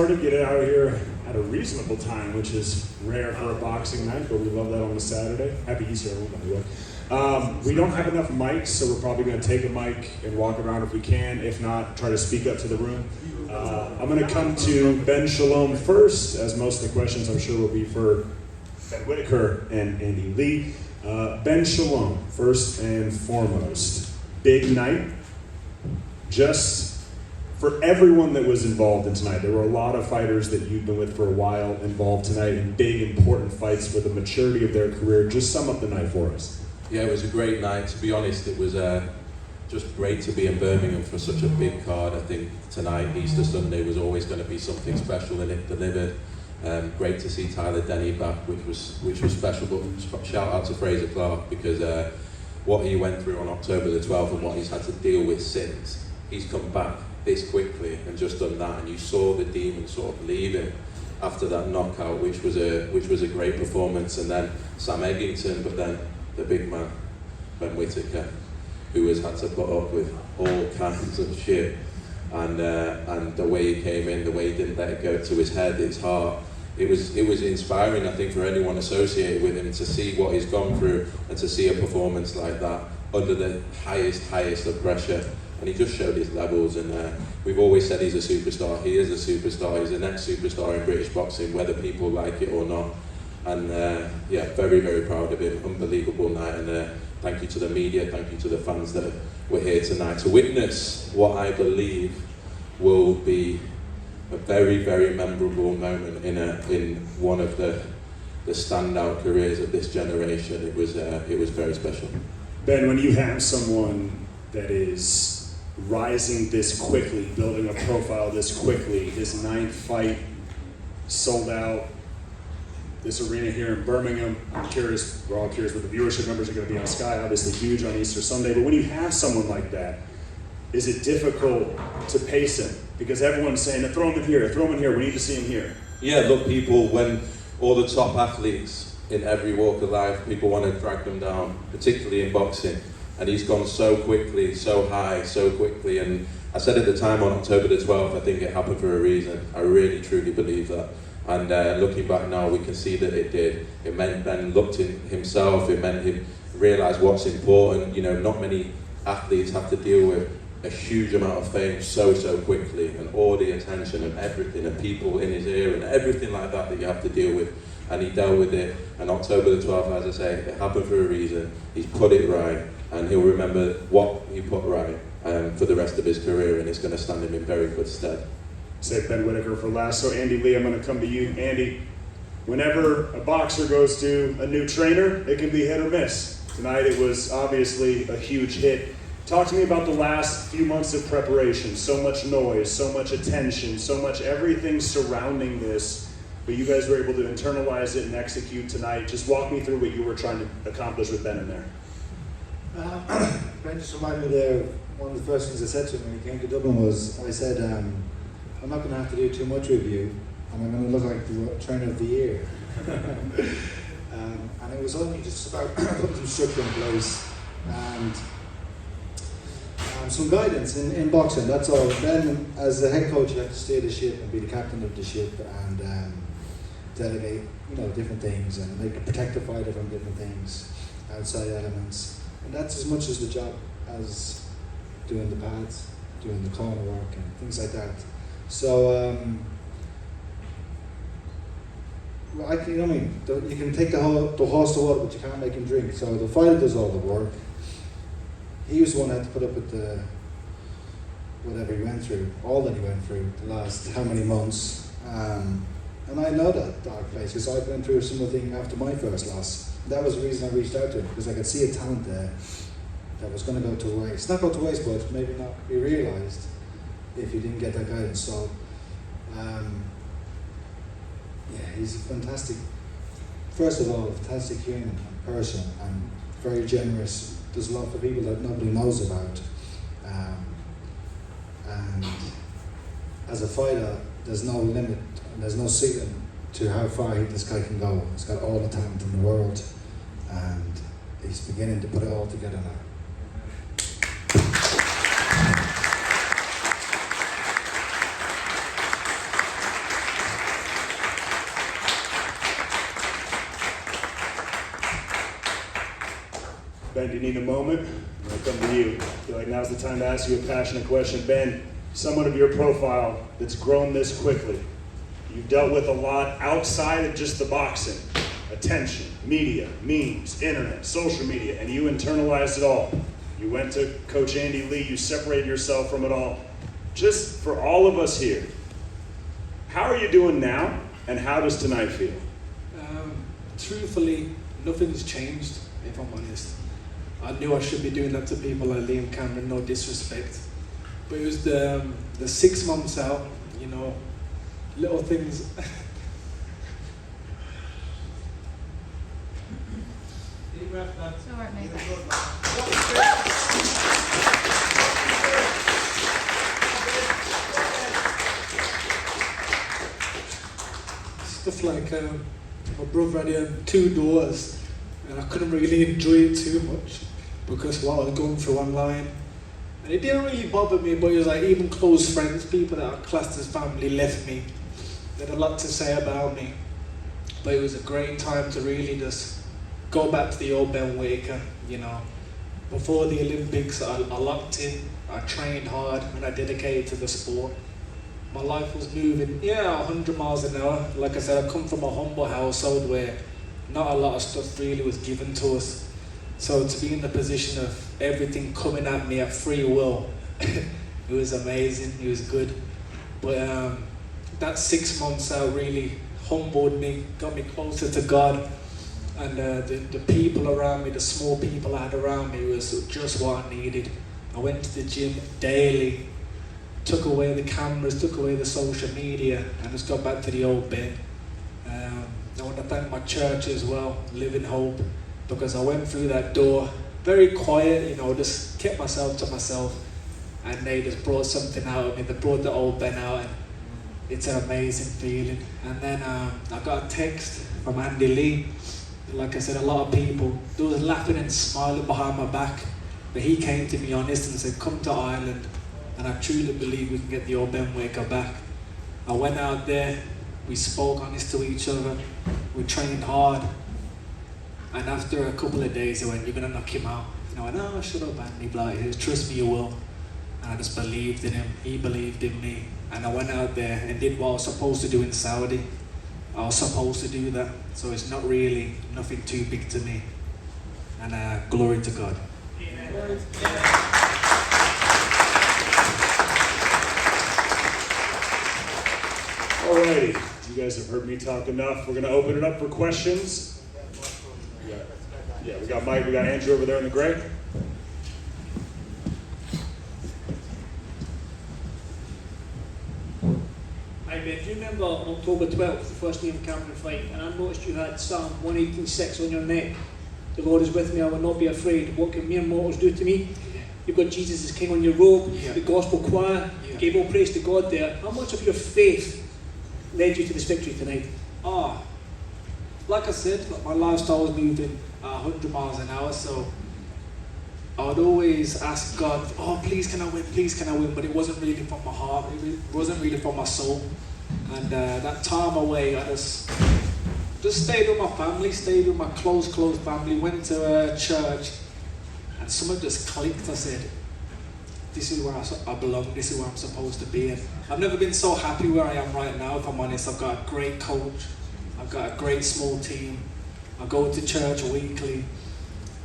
started, get it out of here at a reasonable time, which is rare for a boxing night, but we love that on a Saturday. Happy Easter, everyone, by the way. We don't have enough mics, so we're probably going to take a mic and walk around if we can. If not, try to speak up to the room. I'm going to come to Ben Shalom first, as most of the questions I'm sure will be for Ben Whittaker and Andy Lee. Ben Shalom, first and foremost. Big night. Just for everyone that was involved in tonight, there were a lot of fighters that you've been with for a while involved tonight in big, important fights for the maturity of their career. Just sum up the night for us. Yeah, it was a great night. To be honest, it was just great to be in Birmingham for such a big card. I think tonight, Easter Sunday, was always going to be something special, and it delivered. Great to see Tyler Denny back, which was special. But shout out to Fraser Clark, because what he went through on October the 12th and what he's had to deal with since, he's come back this quickly and just done that, and you saw the demon sort of leave him after that knockout, which was a great performance. And then Sam Eggington, but then the big man, Ben Whittaker, who has had to put up with all kinds of shit, and the way he came in, the way he didn't let it go to his head, his heart. It was inspiring, I think, for anyone associated with him to see what he's gone through and to see a performance like that under the highest of pressure. And he just showed his levels, and we've always said he's a superstar. He is a superstar. He's the next superstar in British boxing, whether people like it or not. And yeah, very, very proud of him. Unbelievable night, and thank you to the media, thank you to the fans that were here tonight to witness what I believe will be a very, very memorable moment in one of the standout careers of this generation. It was very special. Ben, when you have someone that is rising this quickly, building a profile this quickly, his 9th fight sold out, this arena here in Birmingham, I'm curious, we're all curious what the viewership numbers are going to be on Sky, obviously huge on Easter Sunday, but when you have someone like that, is it difficult to pace him? Because everyone's saying, throw him in here, we need to see him here. Yeah, look, people, when all the top athletes in every walk of life, people want to drag them down, particularly in boxing. And he's gone so quickly, so high, so quickly. And I said at the time on October the 12th, I think it happened for a reason. I really, truly believe that. And looking back now, we can see that it did. It meant Ben looked in himself, it meant him realised what's important. You know, not many athletes have to deal with a huge amount of fame so quickly, and all the attention and everything, and people in his ear and everything like that you have to deal with. And he dealt with it. And October the 12th, as I say, it happened for a reason. He's put it right, and he'll remember what he put right for the rest of his career, and it's going to stand him in very good stead. Save Ben Whittaker for last. So Andy Lee, I'm going to come to you. Andy, whenever a boxer goes to a new trainer, it can be hit or miss. Tonight it was obviously a huge hit. Talk to me about the last few months of preparation. So much noise, so much attention, so much everything surrounding this, but you guys were able to internalize it and execute tonight. Just walk me through what you were trying to accomplish with Ben in there. Ben just reminded me there, one of the first things I said to him when he came to Dublin was, I said, I'm not going to have to do too much with you, and I'm going to look like the trainer of the year. And it was only just about putting some structure in place and some guidance in boxing, that's all. Then as the head coach, you have to steer the ship and be the captain of the ship and delegate, different things and make a protect the fighter from different things, outside elements. And that's as much as the job as doing the pads, doing the corner work and things like that. So, you can take the horse to water, but you can't make him drink. So the fighter does all the work. He was the one that had to put up with whatever he went through, all that he went through the last how many months. And I know that dark place because I went through a similar thing after my first loss. That was the reason I reached out to him, because I could see a talent there that was going to go to waste. Not go to waste, but maybe not be realised if you didn't get that guidance. So, he's a fantastic, first of all, a fantastic human and person, and very generous. Does a lot for people that nobody knows about. And as a fighter, there's no limit, and there's no ceiling to how far this guy can go. He's got all the talent in the world, and he's beginning to put it all together now. you need a moment, I'll come to you. I feel like now's the time to ask you a passionate question. Ben, someone of your profile that's grown this quickly. You've dealt with a lot outside of just the boxing. Attention, media, memes, internet, social media, and you internalized it all. You went to Coach Andy Lee, you separated yourself from it all. Just for all of us here, how are you doing now, and how does tonight feel? Truthfully, nothing's changed, if I'm honest. I knew I should be doing that to people like Liam Cameron, no disrespect. But it was the 6 months out, you know, little things. It's all right, mate. Stuff like my brother had 2 daughters, and I couldn't really enjoy it too much because what I was going through online. And it didn't really bother me, but it was like even close friends, people that are classed as family, left me. They had a lot to say about me. But it was a great time to really just go back to the old Ben Whittaker, you know. Before the Olympics, I locked in, I trained hard, and I dedicated to the sport. My life was moving, 100 miles an hour. Like I said, I come from a humble household where not a lot of stuff really was given to us. So to be in the position of everything coming at me at free will, it was amazing, it was good. But that 6 months out really humbled me, got me closer to God. And the people around me, the small people I had around me was just what I needed. I went to the gym daily, took away the cameras, took away the social media, and just got back to the old Ben. I want to thank my church as well, Living Hope, because I went through that door very quiet, you know, just kept myself to myself, and they just brought something out of me. They brought the old Ben out, and it's an amazing feeling. And then I got a text from Andy Lee. Like I said, a lot of people, they were laughing and smiling behind my back, but he came to me honest and said, come to Ireland, and I truly believe we can get the old Ben Whittaker back. I went out there, we spoke honest to each other, we trained hard, and after a couple of days he went, you're going to knock him out. And I went, oh, shut up Andy, like, trust me, you will. And I just believed in him, he believed in me, and I went out there and did what I was supposed to do in Saudi. I was supposed to do that, so it's not really nothing too big to me. And glory to God. Amen. Alrighty, you guys have heard me talk enough. We're going to open it up for questions. Yeah, we got Mike, we got Andrew over there in the gray. Hi Ben, do you remember on October 12th, the first Liam Cameron fight, and I noticed you had Psalm 118:6 on your neck. The Lord is with me, I will not be afraid. What can mere mortals do to me? You've got Jesus as King on your robe, the gospel choir, gave all praise to God there. How much of your faith led you to this victory tonight? Like I said, my lifestyle was moving 100 miles an hour, so I would always ask God, oh, please can I win, but it wasn't really from my heart, it wasn't really from my soul. And that time away, I just stayed with my family, stayed with my close family, went to a church, and something just clicked. I said, this is where I belong, this is where I'm supposed to be. And I've never been so happy where I am right now, if I'm honest. I've got a great coach, I've got a great small team, I go to church weekly,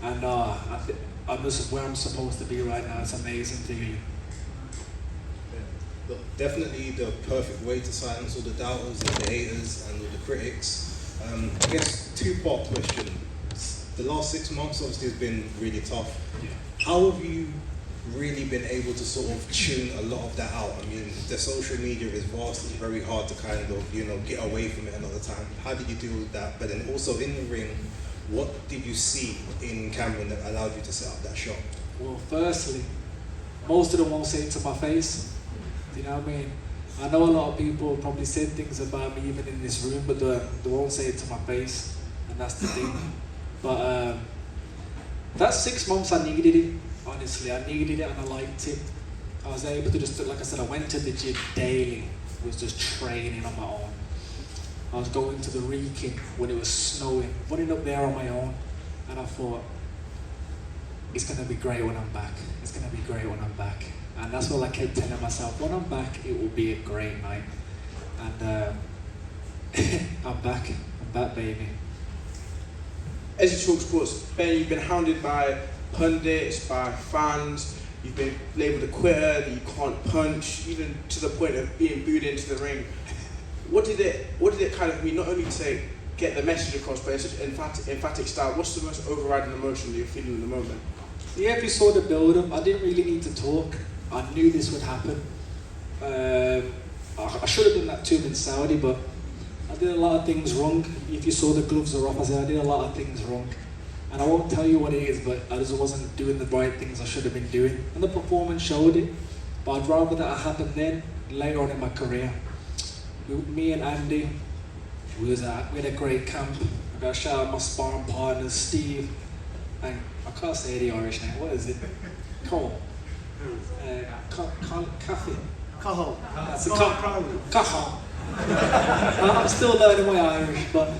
and I'm just where I'm supposed to be right now. It's amazing feeling. Look, definitely the perfect way to silence all the doubters and the haters and all the critics. I guess 2-part question. The last 6 months obviously has been really tough. How have you really been able to sort of tune a lot of that out? I mean, the social media is vast, it's very hard to kind of, get away from it another time. How did you deal with that? But then also in the ring, what did you see in Cameron that allowed you to set up that shot? Well, firstly, most of them won't say it to my face. Do you know what I mean? I know a lot of people probably said things about me even in this room, but they won't say it to my face, and that's the thing. But that 6 months, I needed it. Honestly, I needed it and I liked it. I was able to just, like I said, I went to the gym daily. Was just training on my own. I was going to the Wrekin when it was snowing, running up there on my own, and I thought, it's going to be great when I'm back. It's going to be great when I'm back. And that's what I kept telling myself. When I'm back, it will be a great night. And I'm back, baby. As you talk sports, Ben, you've been hounded by pundits, by fans. You've been labelled a quitter, that you can't punch, even to the point of being booed into the ring. What did it kind of mean, not only to get the message across, but in such an emphatic style? What's the most overriding emotion that you're feeling in the moment? Yeah, if you saw the build-up, I didn't really need to talk. I knew this would happen. I should have done that too in Saudi, but I did a lot of things wrong. If you saw the gloves are off, I said I did a lot of things wrong. And I won't tell you what it is, but I just wasn't doing the right things I should have been doing. And the performance showed it. But I'd rather that happened then, later on in my career. Me and Andy, we had a great camp. I got to shout out my sparring partners, Steve, and I can't say the Irish name, what is it? Cole. Cafe. Cahill. That's a Cahill. I'm still learning my Irish, but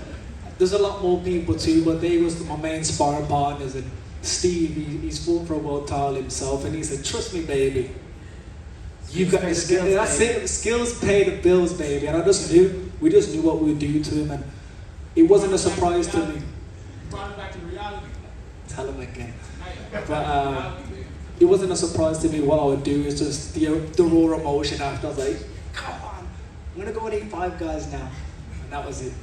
there's a lot more people too, but they was my main sparring partners, and Steve, he's fought for a world title himself, and he said, trust me, baby, you got the skills. That's it, skills pay the bills, baby. And we just knew what we would do to him, and it wasn't a surprise to me. Brought it back to reality. Tell him again. But it wasn't a surprise to me. What I would do is just the raw emotion after. I was like, come on, I'm gonna go and eat 5 guys now, and that was it.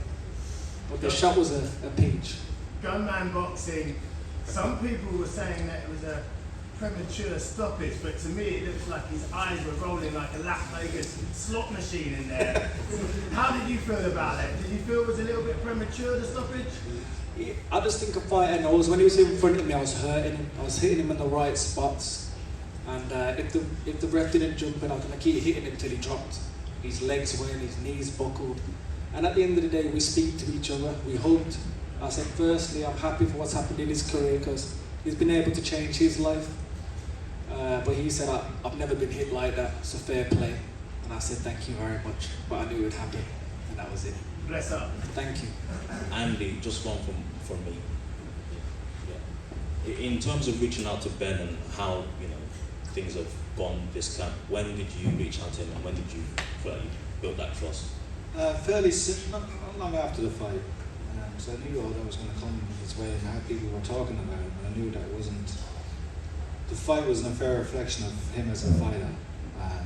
But the shot was a peach. Gunman boxing, some people were saying that it was a premature stoppage, but to me it looks like his eyes were rolling like a Las Vegas slot machine in there. How did you feel about that? Did you feel it was a little bit premature, the stoppage? I just think a fighter knows when he was in front of me, I was hurting him. I was hitting him in the right spots, and if the ref didn't jump in, I was gonna keep hitting him till he dropped. His legs went, his knees buckled, and at the end of the day, we speak to each other. We hugged. I said, firstly, I'm happy for what's happened in his career because he's been able to change his life. But he said, I've never been hit like that. It's a fair play, and I said, thank you very much. But I knew it would happen, and that was it. Bless up. Thank you. Andy, just one from me. Yeah. In terms of reaching out to Ben and how things have gone this camp, when did you reach out to him and when did you feel like you built that trust? Fairly soon, not long after the fight. So I knew all that was going to come his way and how people were talking about it. And I knew that it wasn't. The fight wasn't a fair reflection of him as a fighter. And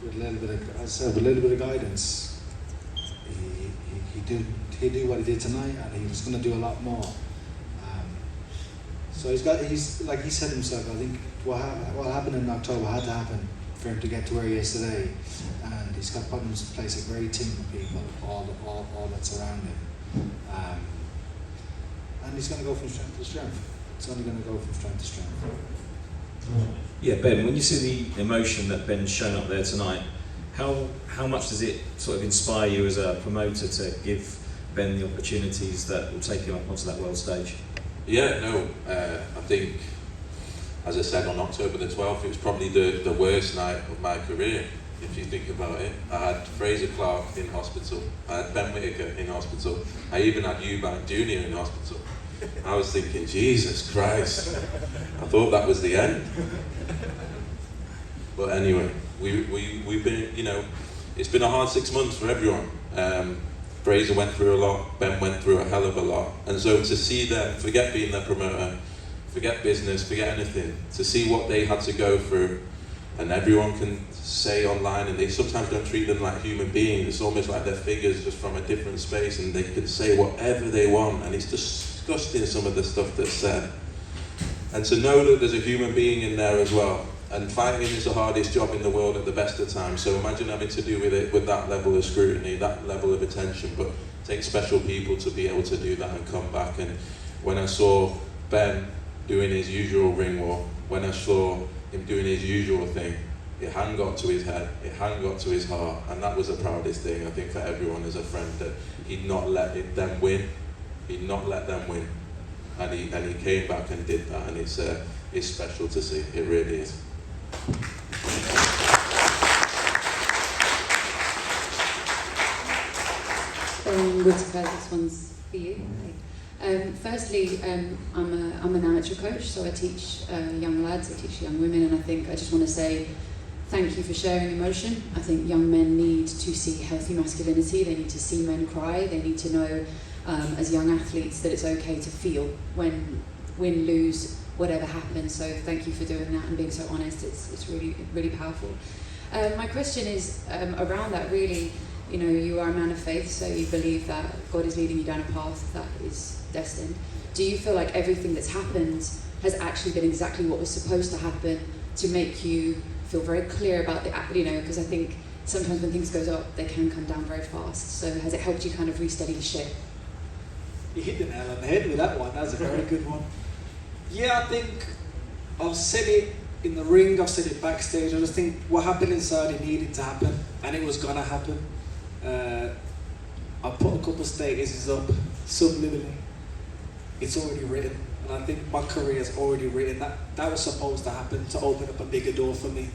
with a little bit of, as I said, with a little bit of guidance, he did what he did tonight, and he was going to do a lot more. So he's like he said himself. I think what happened in October had to happen for him to get to where he is today, and he's got put in place a great team of people, all that's around him. And he's going to go from strength to strength. It's only going to go from strength to strength. Yeah, Ben, when you see the emotion that Ben's shown up there tonight, how much does it sort of inspire you as a promoter to give Ben the opportunities that will take him up onto that world stage? Yeah, no, I think, as I said, on October the 12th, it was probably the worst night of my career. If you think about it, I had Fraser Clark in hospital, I had Ben Whittaker in hospital, I even had Eubank Jr. in hospital. I was thinking, Jesus Christ, I thought that was the end. But anyway, we've been, it's been a hard 6 months for everyone. Fraser went through a lot, Ben went through a hell of a lot. And so to see them, forget being their promoter, forget business, forget anything, to see what they had to go through, and everyone can say online, and they sometimes don't treat them like human beings. It's almost like they're figures just from a different space, and they can say whatever they want, and it's disgusting, some of the stuff that's said. And to know that there's a human being in there as well, and fighting is the hardest job in the world at the best of times, so imagine having to do with it with that level of scrutiny, that level of attention, but it takes special people to be able to do that and come back. And when I saw Ben doing his usual ring walk, when I saw him doing his usual thing, it hadn't got to his head, it hadn't got to his heart, and that was the proudest thing, I think, for everyone as a friend, that he'd not let them win, and he came back and did that, and it's special to see, it really is. Whittaker, this one's for you. Firstly, I'm an amateur coach, so I teach young lads, I teach young women, and I think I just want to say thank you for sharing emotion. I think young men need to see healthy masculinity, they need to see men cry, they need to know as young athletes that it's okay to feel when win, lose, whatever happens. So thank you for doing that and being so honest. It's really, really powerful. My question is around that really. You know, you are a man of faith, so you believe that God is leading you down a path that is destined. Do you feel like everything that's happened has actually been exactly what was supposed to happen to make you feel very clear about the, you know, because I think sometimes when things go up, they can come down very fast. So has it helped you kind of re-steady the ship? You hit the nail on the head with that one. That's a very good one. Yeah, I think I've said it in the ring, I've said it backstage. I just think what happened inside, it needed to happen, and it was gonna happen. I put a couple of statuses up subliminally. It's already written, and I think my career is already written. That was supposed to happen to open up a bigger door for me.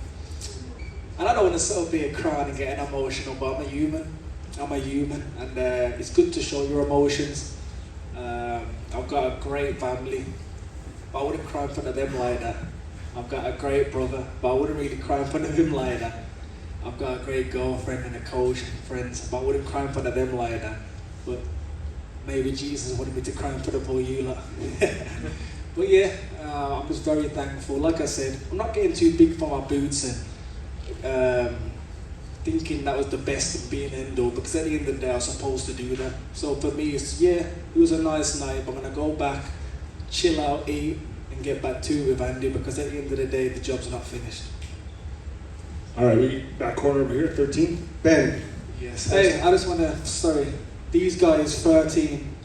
And I don't want to sit up here crying and getting emotional, but I'm a human. And it's good to show your emotions. I've got a great family, but I wouldn't cry in front of them like that. I've got a great brother, but I wouldn't really cry in front of him like that. I've got a great girlfriend and a coach and friends, but I wouldn't cry in front of them like that. But maybe Jesus wanted me to cry in front of all you lot. But yeah, I'm just very thankful. Like I said, I'm not getting too big for my boots and thinking that was the best and being end all, because at the end of the day I was supposed to do that. So for me it's, yeah, it was a nice night, but I'm going to go back, chill out, eat, and get back to it with Andy, because at the end of the day the job's not finished. All right, we back corner over here, 13. Ben. Yes. Hey, I just want to, these guys, 13,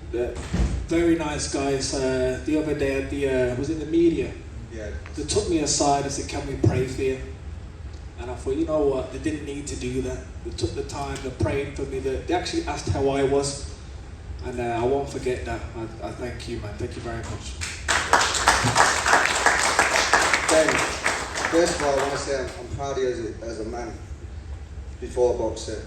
very nice guys. The other day at the, was it the media? Yeah. They took me aside and said, can we pray for you? And I thought, you know what, they didn't need to do that. They took the time, they prayed for me. They actually asked how I was. And I won't forget that. I thank you, man. Thank you very much. Ben. First of all, I want to say I'm proud of you as a man before a boxer.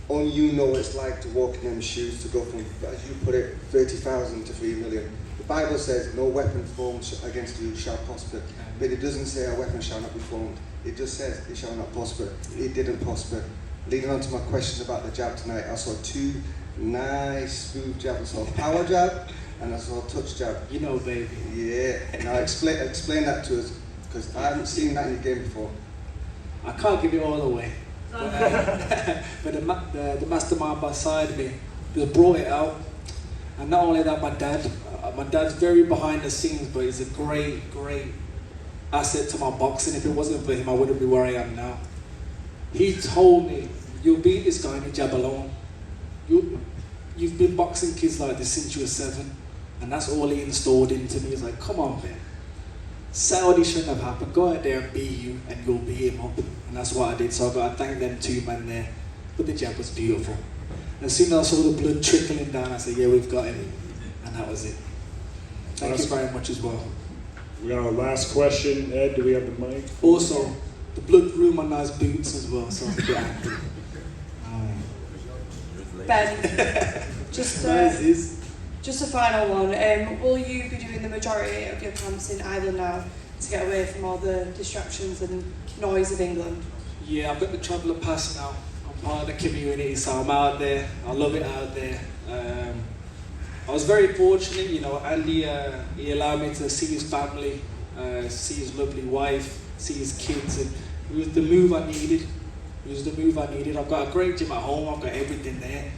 Only you know what it's like to walk in them shoes, to go from, as you put it, 30,000 to 3 million. The Bible says, no weapon formed against you shall prosper. But it doesn't say a weapon shall not be formed. It just says it shall not prosper. It didn't prosper. Leading on to my questions about the jab tonight, I saw two nice smooth jabs. I saw a power jab and I saw a touch jab. You know, baby. Yeah. Now explain that to us, because I haven't seen that in your game before. I can't give it all away. But the mastermind beside me just brought it out. And not only that, my dad's very behind the scenes, but he's a great asset to my boxing. If it wasn't for him, I wouldn't be where I am now. He told me, you'll beat this guy in jab alone. You've been boxing kids like this since you were 7. And that's all he installed into me. He's like, come on, man. Saudi shouldn't have happened. Go out there and be you, and you'll beat him up. And that's what I did. So I got to thank them two men there. But the jab was beautiful. As soon as I saw the blood trickling down, I said, yeah, we've got him. And that was it. Thank you very much as well. We got our last question. Ed, do we have the mic? Also, the blood grew my nice boots as well, so I'm a bit happy. Ben, just a final one. Will you be doing the majority of your camps in Ireland now to get away from all the distractions and noise of England? Yeah, I've got the traveller pass now. I'm part of the community, so I'm out there. I love it out there. I was very fortunate, you know, Andy, he allowed me to see his family, see his lovely wife, see his kids, and it was the move I needed. I've got a great gym at home, I've got everything there,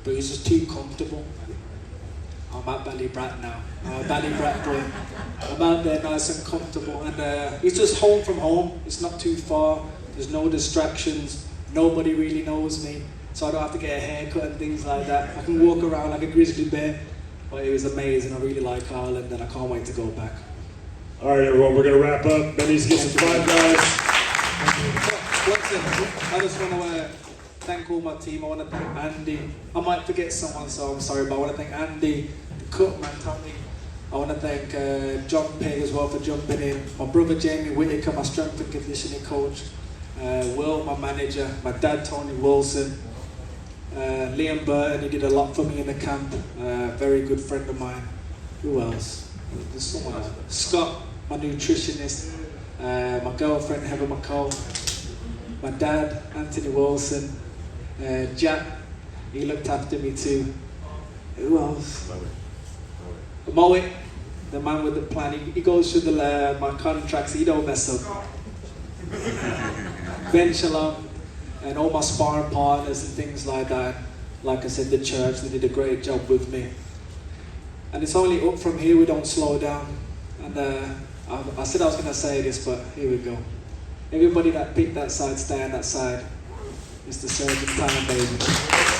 but it was just too comfortable. I'm at Ballybrat now. I'm a Ballybrat boy. I'm out there nice and comfortable, and it's just home from home. It's not too far. There's no distractions. Nobody really knows me, so I don't have to get a haircut and things like that. I can walk around like a grizzly bear. But it was amazing. I really like Ireland, and I can't wait to go back. All right, everyone, we're going to wrap up. Ben needs to get some five guys. I just want to thank all my team. I want to thank Andy. I might forget someone, so I'm sorry, but I want to thank Andy, the cook, man, Tommy. I want to thank John Pegg as well for jumping in. My brother Jamie Whittaker, my strength and conditioning coach. Will, my manager. My dad, Tony Wilson. Liam Burton, he did a lot for me in the camp. Very good friend of mine. Who else? There's someone else. Scott, my nutritionist. My girlfriend, Heather McCall. My dad, Anthony Wilson. Jack, he looked after me too. Who else? Mowat, the man with the plan. He goes through my contracts, he don't mess up. Ben Shalom, and all my sparring partners and things like that. Like I said, the church, they did a great job with me. And it's only up from here, we don't slow down. And I said I was going to say this, but here we go. Everybody that picked that side, stay on that side. It's the surgeon time, baby.